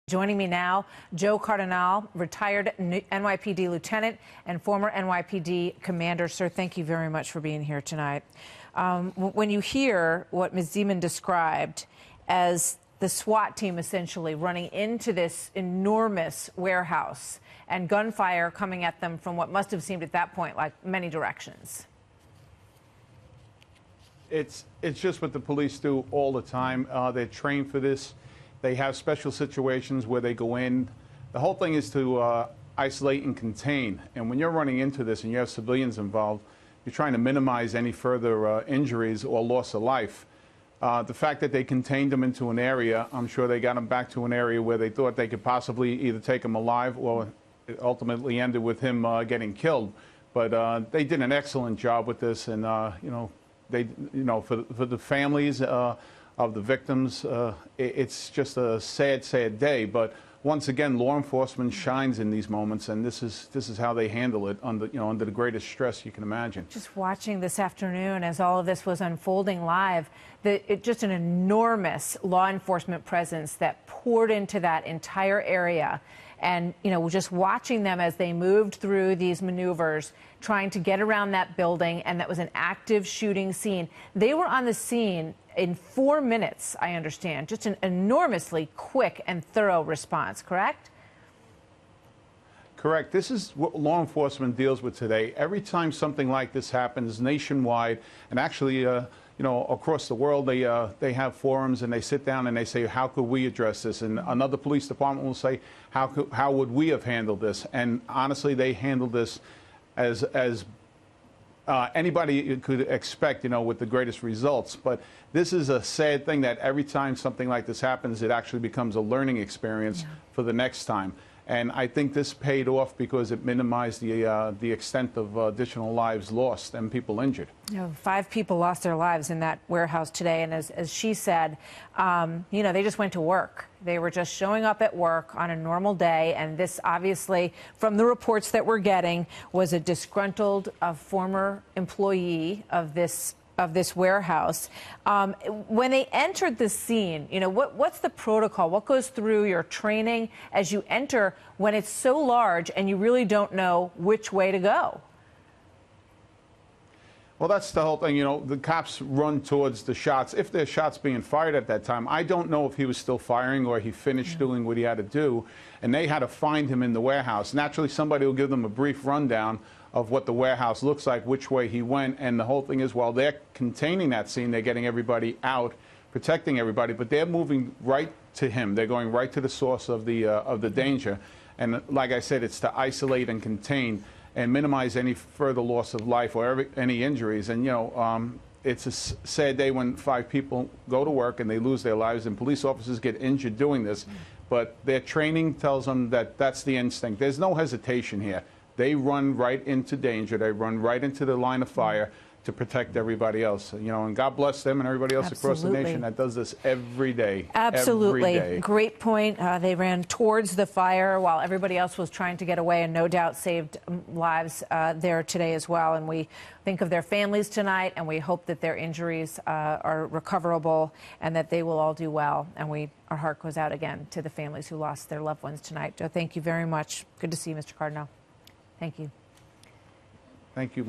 Joining me now, Joe Cardinal, retired NYPD lieutenant and former NYPD commander. Sir, thank you very much for being here tonight. When you hear what Ms. Zeman described as the SWAT team essentially running into this enormous warehouse and gunfire coming at them from what must have seemed at that point like many directions. It's just what the police do all the time. They're trained for this. They have special situations where they go in. The whole thing is to isolate and contain. And when you're running into this and you have civilians involved, you're trying to minimize any further injuries or loss of life. The fact that they contained them into an area, I'm sure they got them back to an area where they thought they could possibly either take him alive or it ultimately ended with him getting killed. But they did an excellent job with this, and for the families of the victims, it's just a sad, sad day. But once again, law enforcement shines in these moments, and this is how they handle it under the greatest stress you can imagine. Just watching this afternoon as all of this was unfolding live, just an enormous law enforcement presence that poured into that entire area. And, just watching them as they moved through these maneuvers, trying to get around that building, and that was an active shooting scene. They were on the scene in 4 minutes, I understand. Just an enormously quick and thorough response, correct? Correct. This is what law enforcement deals with today. Every time something like this happens nationwide, and actually, across the world, they have forums and they sit down and they say, how could we address this? And another police department will say, how would we have handled this? And honestly, they handled this as anybody could expect, with the greatest results. But this is a sad thing that every time something like this happens, it actually becomes a learning experience for the next time. And I think this paid off because it minimized the extent of additional lives lost and people injured. 5 people lost their lives in that warehouse today. And as she said, they just went to work. They were just showing up at work on a normal day. And this obviously, from the reports that we're getting, was a disgruntled former employee of this warehouse. When they entered the scene, what's the protocol? What goes through your training as you enter when it's so large and you really don't know which way to go? Well, that's the whole thing. The cops run towards the shots. If there's shots being fired at that time, I don't know if he was still firing or he finished doing what he had to do, and they had to find him in the warehouse. Naturally, somebody will give them a brief rundown of what the warehouse looks like, which way he went, and the whole thing is, while they're containing that scene, they're getting everybody out, protecting everybody, but they're moving right to him. They're going right to the source of the danger, and like I said, it's to isolate and contain and minimize any further loss of life or any injuries. And it's a sad day when 5 people go to work and they lose their lives, and police officers get injured doing this, but their training tells them that that's the instinct. There's no hesitation here. They run right into danger. They run right into the line of fire to protect everybody else. And God bless them and everybody else across the nation that does this every day. Absolutely. Every day. Great point. They ran towards the fire while everybody else was trying to get away, and no doubt saved lives there today as well. And we think of their families tonight, and we hope that their injuries are recoverable and that they will all do well. And our heart goes out again to the families who lost their loved ones tonight. Joe, thank you very much. Good to see you, Mr. Cardinal. Thank you. Thank you, Mom.